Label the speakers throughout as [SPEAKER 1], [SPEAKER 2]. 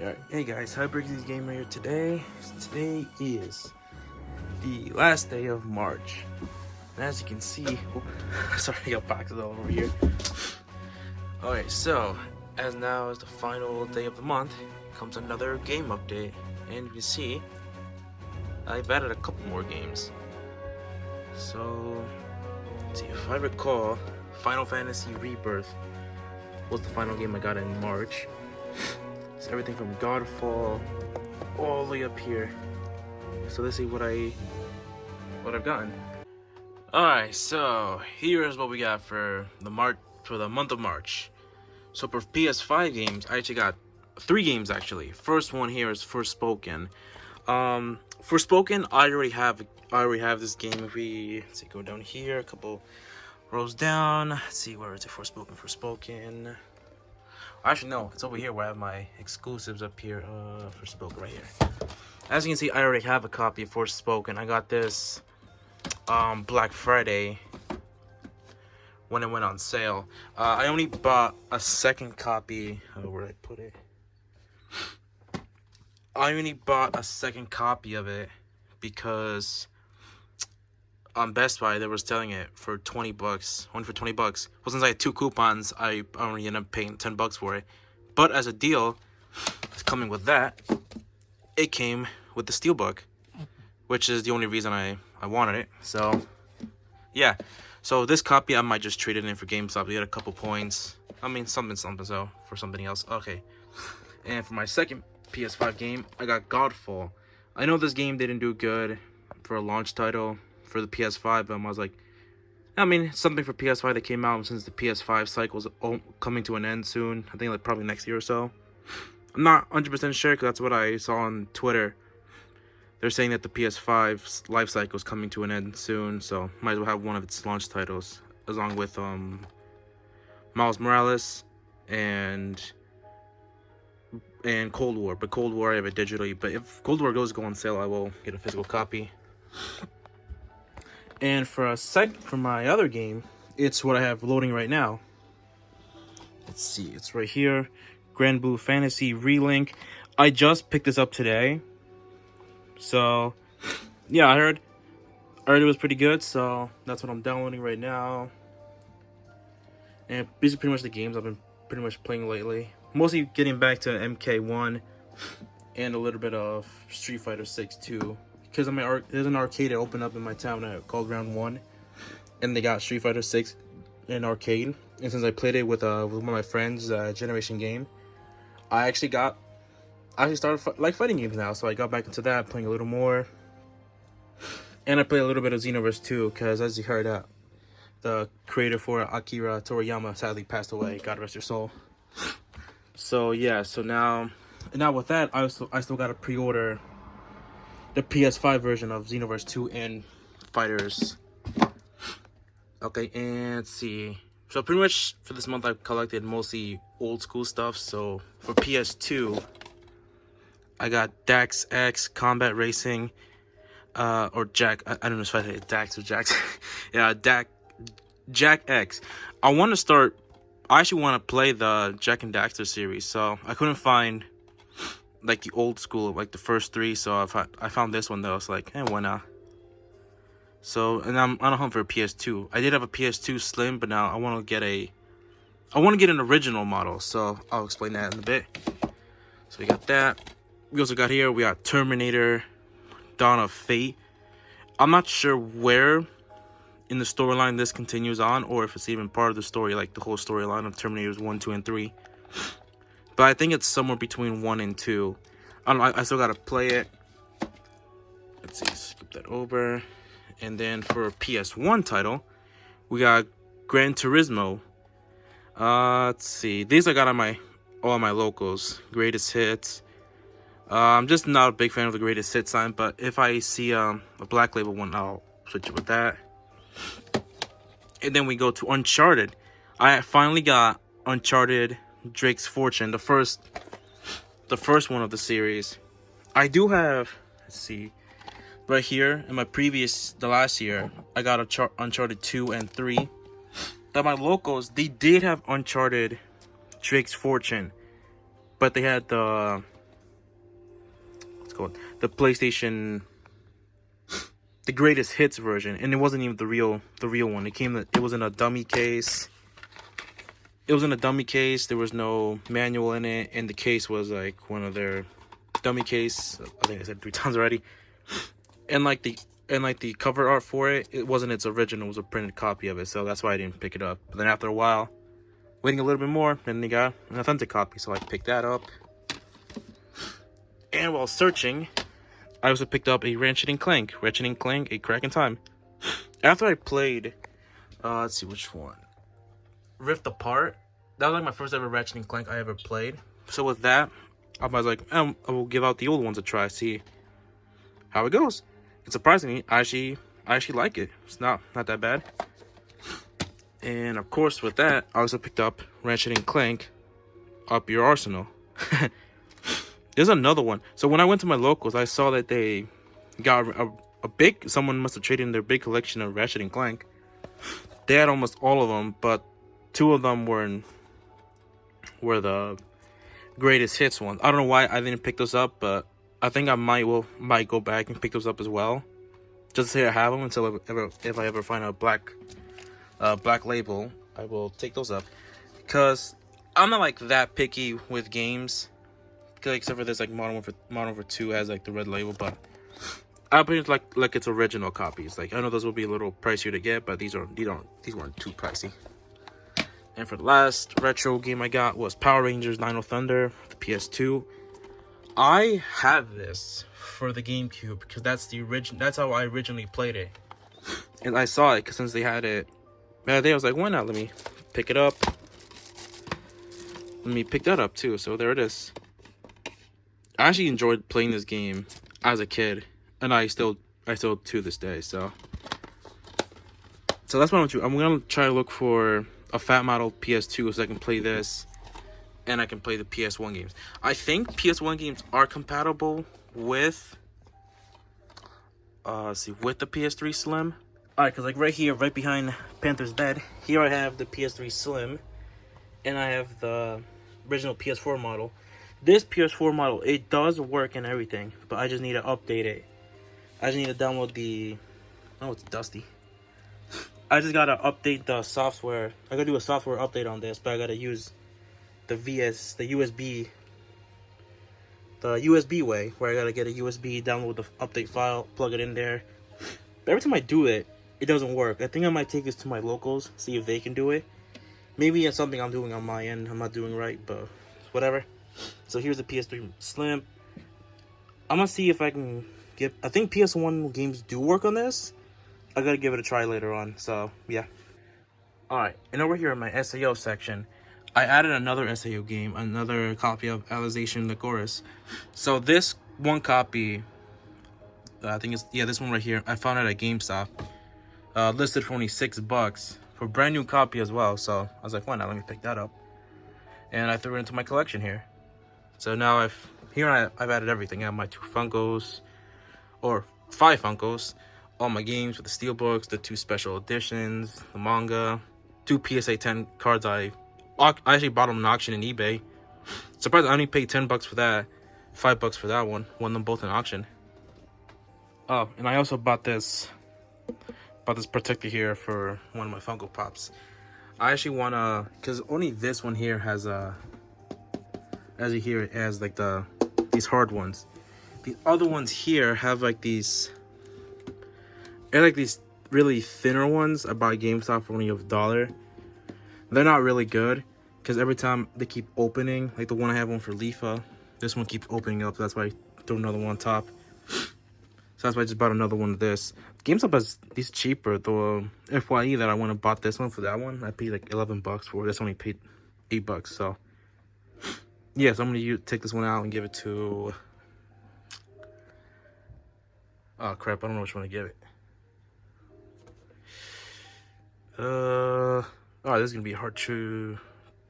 [SPEAKER 1] Alright, hey guys, Hyperx's Gamer here today. Today is the last day of March. And as you can see, sorry, I got boxes all over here. Alright, so, as now is the final day of the month, comes another game update. And you can see, I've added a couple more games. So, let's see, if I recall, Final Fantasy Rebirth was the final game I got in March. It's everything from Godfall all the way up here. So let's see what I've gotten. Alright, so here's what we got for the month of March. So for PS5 games, I actually got 3 games actually. First one here is Forspoken. Forspoken, I already have this game. If we go down here, a couple rows down. Let's see, where is it? Forspoken. Actually, no, it's over here where I have my exclusives up here. Forspoken right here. As you can see, I already have a copy of Forspoken. I got this Black Friday when it went on sale. I only bought a second copy. Where did I put it? I only bought a second copy of it because on Best Buy they were selling it for 20 bucks, only for 20 bucks. Well, since I had 2 coupons, I only ended up paying 10 bucks for it. But as a deal, coming with that, it came with the Steelbook, which is the only reason I wanted it. So, yeah. So this copy, I might just trade it in for GameStop to get a couple points. I mean, something, so, for something else. Okay. And for my second PS5 game, I got Godfall. I know this game didn't do good for a launch title for the PS5, but I was like, I mean, something for PS5 that came out since the PS5 cycle's coming to an end soon. I think like probably next year or so. I'm not 100% sure because that's what I saw on Twitter. They're saying that the PS5's life cycle is coming to an end soon, so might as well have one of its launch titles along with Miles Morales and Cold War. But Cold War I have it digitally. But if Cold War go on sale, I will get a physical copy. And for my other game, it's what I have loading right now. Let's see, it's right here. Grand Blue Fantasy Relink. I just picked this up today. So, yeah, I heard it was pretty good, so that's what I'm downloading right now. And these are pretty much the games I've been pretty much playing lately. Mostly getting back to MK1 and a little bit of Street Fighter 6 too. Because there's an arcade that opened up in my town called Round 1. And they got Street Fighter 6 in arcade. And since I played it with one of my friends, Generation Game, I actually started like fighting games now. So I got back into that, playing a little more. And I played a little bit of Xenoverse 2, because as you heard, the creator for Akira Toriyama sadly passed away. God rest your soul. So yeah, so now with that, I still got to pre-order the PS5 version of Xenoverse 2 and Fighters. Okay, and let's see. So pretty much for this month, I've collected mostly old school stuff. So for PS2, I got Dax X Combat Racing, or Jack. I don't know if I say Dax or Jax. Yeah, Jack X. I actually want to play the Jack and Daxter series. So I couldn't find like the old school, like the first 3, so I found this one though. It's like, why not? So, and I'm on a hunt for a PS2. I did have a PS2 Slim, but now I want to get an original model. So I'll explain that in a bit. So we got that. We also got we got Terminator Dawn of Fate. I'm not sure where in the storyline this continues on, or if it's even part of the story, like the whole storyline of Terminators 1, 2, and 3. But I think it's somewhere between 1 and 2. I still gotta play it. Let's see, skip that over. And then for a PS1 title, we got Gran Turismo. Let's see. These I got on all my locals. Greatest Hits. I'm just not a big fan of the Greatest Hits sign, but if I see a Black Label one, I'll switch it with that. And then we go to Uncharted. I finally got Uncharted Drake's Fortune, the first one of the series. I do have, let's see, right here in the last year, I got Uncharted 2 and 3. But my locals, they did have Uncharted Drake's Fortune, but they had the called? The PlayStation, the greatest hits version, and it wasn't even the real one. It was in a dummy case. It was in a dummy case. There was no manual in it, and the case was like one of their dummy case. I think I said 3 times already. And like the cover art for it, it wasn't its original. It was a printed copy of it, so that's why I didn't pick it up. But then after a while, waiting a little bit more, then they got an authentic copy, so I picked that up. And while searching, I also picked up a Ratchet & Clank, A Crack in Time. After I played, let's see which one, Rift Apart. That was like my first ever Ratchet & Clank I ever played. So with that, I was like, I will give out the old ones a try, see how it goes. And surprisingly, I actually like it. It's not that bad. And of course, with that, I also picked up Ratchet & Clank Up Your Arsenal. There's another one. So when I went to my locals, I saw that they got someone must have traded in their big collection of Ratchet & Clank. They had almost all of them, but 2 of them were the greatest hits ones. I don't know why I didn't pick those up, but I think I might go back and pick those up as well, just to say I have them until if I ever find a black label, I will take those up, because I'm not like that picky with games, except for this like Modern Warfare 2 has like the red label, but I put it like it's original copies. Like I know those will be a little pricier to get, but these weren't too pricey. And for the last retro game I got was Power Rangers Dino Thunder, the PS2. I have this for the GameCube because that's how I originally played it. And I saw it because since they had it that day, I was like, why not? Let me pick it up. Let me pick that up too. So there it is. I actually enjoyed playing this game as a kid, and I still to this day. So that's what I'm gonna do. I'm gonna try to look for a fat model PS2 so I can play this, and I can play the PS1 games. I think PS1 games are compatible with with the PS3 Slim. Alright, because like right here, right behind Panther's bed, here I have the PS3 Slim, and I have the original PS4 model. This PS4 model, it does work and everything, but I just need to update it. I just need to download oh, it's dusty. I just gotta update the software. I gotta do a software update on this, but I gotta use the USB way, where I gotta get a USB, download the update file, plug it in there. But every time I do it, it doesn't work. I think I might take this to my locals, see if they can do it. Maybe it's something I'm doing on my end I'm not doing right, but whatever. So here's the PS3 Slim. I'm gonna see if I can get... I think PS1 games do work on this. I gotta give it a try later on, so yeah. Alright, and over here in my SAO section, I added another SAO game, another copy of Alicization Lycoris. So this one copy, I think it's, yeah, this one right here, I found it at GameStop. Listed for only $6 for a brand new copy as well. So I was like, why not? Let me pick that up. And I threw it into my collection here. So now I've added everything. I have my 2 Funkos, or 5 Funkos, all my games with the steelbooks, the 2 special editions, the manga, 2 PSA 10 cards. I actually bought them in auction in eBay. Surprised I only paid $10 for that, $5 for that one. Won them both in auction. Oh, and I also bought this protector here for one of my Funko Pops. I actually wanna, cause only this one here has as you hear, it has like these hard ones. The other ones here have like these, they're like these really thinner ones. I bought GameStop for only $1. They're not really good because every time they keep opening. Like the one I have one for Leafa, this one keeps opening up. So that's why I threw another one on top. So that's why I just bought another one of this. GameStop has these cheaper. The FYE that I went and bought this one for that one, I paid like $11 for it. This only paid $8. So yeah, so I'm gonna take this one out and give it to. Oh crap! I don't know which one to give it. All right, this is gonna be hard to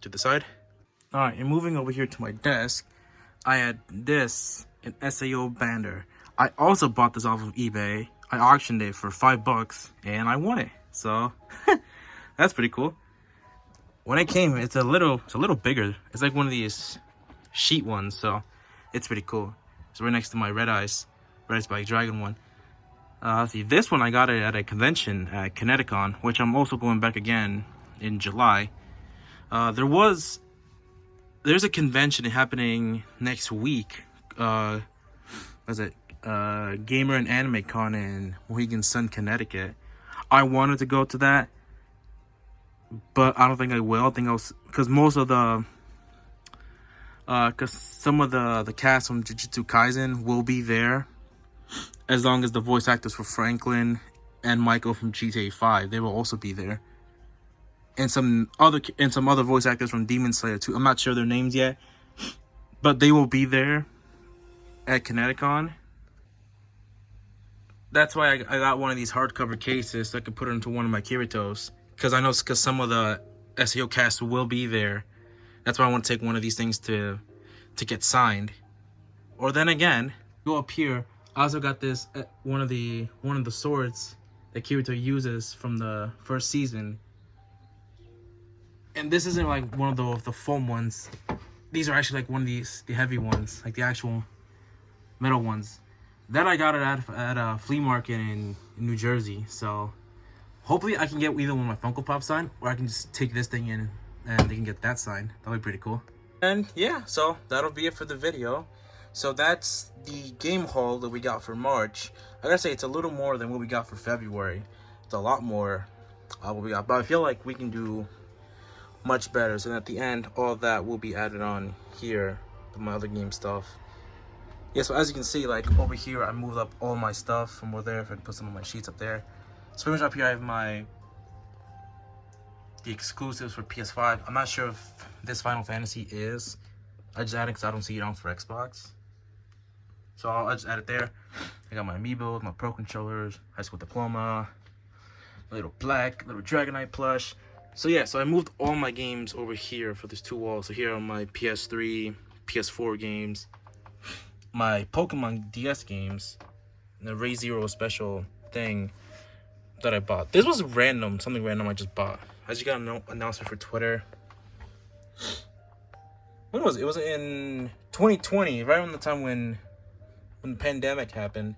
[SPEAKER 1] decide. All right, and moving over here to my desk, I had this, an SAO Bander. I also bought this off of eBay. I auctioned it for $5 and I won it. So that's pretty cool. When it came, it's a little bigger. It's like one of these sheet ones, so it's pretty cool. It's right next to my Red Eyes Black Dragon one. Let's see, this one I got it at a convention at Kineticon, which I'm also going back again in July. There's a convention happening next week. Gamer and Anime Con in Mohegan Sun, Connecticut. I wanted to go to that, but I don't think I will. I think because most of the because some of the cast from Jujutsu Kaisen will be there, as long as the voice actors for Franklin and Michael from GTA 5, they will also be there, and some other voice actors from Demon Slayer too. I'm not sure their names yet, but they will be there at Kineticon. That's why I got one of these hardcover cases so I can put it into one of my Kiritos, because I know some of the SAO cast will be there. That's why I want to take one of these things to get signed. Or then again, go up here. I also got this one of the swords that Kirito uses from the first season. And this isn't like one of the foam ones. These are actually like one of the heavy ones, like the actual metal ones. That I got it at a flea market in New Jersey. So hopefully I can get either one of my Funko Pop signed, or I can just take this thing in and they can get that signed. That'll be pretty cool. And yeah, so that'll be it for the video. So that's the game haul that we got for March. I gotta say, it's a little more than what we got for February. It's a lot more what we got, but I feel like we can do much better. So at the end, all that will be added on here to my other game stuff. Yeah, so as you can see, like over here, I moved up all my stuff from over there. If I can put some of my sheets up there. So pretty much up here, I have the exclusives for PS5. I'm not sure if this Final Fantasy is. I just added because I don't see it on for Xbox. So I'll just add it there. I got my amiibos, my Pro Controllers, High School Diploma, a little Dragonite plush. So yeah, so I moved all my games over here for these two walls. So here are my PS3, PS4 games, my Pokemon DS games, and the Re:Zero special thing that I bought. This was random, something random I just bought. I just got an announcement for Twitter. When was it? It was in 2020, right around the time when the pandemic happened.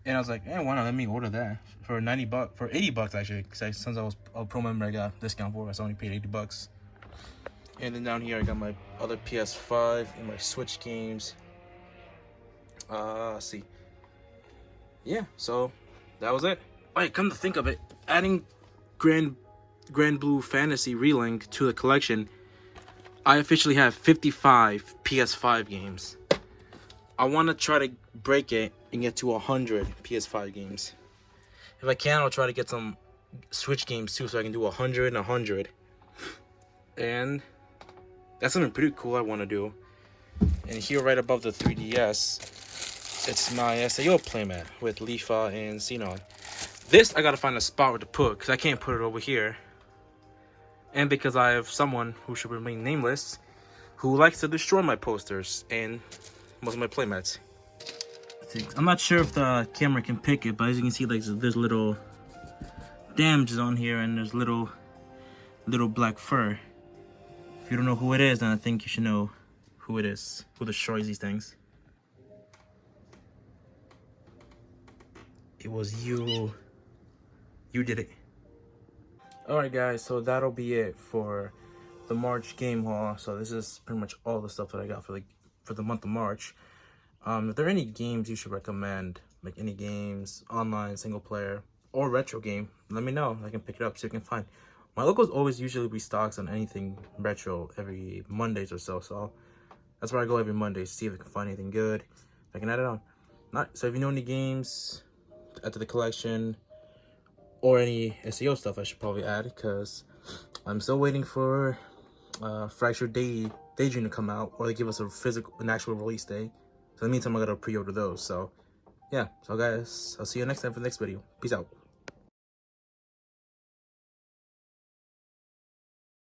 [SPEAKER 1] And I was like, why not let me order that for for $80 actually, because since I was a pro member, I got a discount for it. So I only paid $80. And then down here I got my other PS5 and my Switch games. Let's see. Yeah, so that was it. Alright, come to think of it, adding Grand Blue Fantasy Relink to the collection, I officially have 55 PS5 games. I want to try to break it and get to 100 PS5 games. If I can, I'll try to get some Switch games too, so I can do 100 and 100. And that's something pretty cool I want to do. And here right above the 3DS, it's my SAO playmat with Leafa and Xenon. This, I gotta find a spot where to put, because I can't put it over here. And because I have someone who should remain nameless, who likes to destroy my posters and most of my playmats. I'm not sure if the camera can pick it, but as you can see, like there's little damages on here, and there's little black fur. If you don't know who it is, then I think you should know who it is, who destroys these things. It was you. You did it. Alright guys, so that'll be it for the March game haul. So this is pretty much all the stuff that I got for the month of March. If there are any games you should recommend, like any games, online, single player, or retro game, let me know. I can pick it up so you can find. My locals always usually restocks on anything retro every Mondays or so. So that's where I go every Monday to see if I can find anything good. I can add it on. So if you know any games, add to the collection, or any SEO stuff I should probably add, because I'm still waiting for Fractured Daydream to come out, or they give us an actual release date. So in the meantime, I gotta pre-order those. So yeah, so guys, I'll see you next time for the next video. Peace out.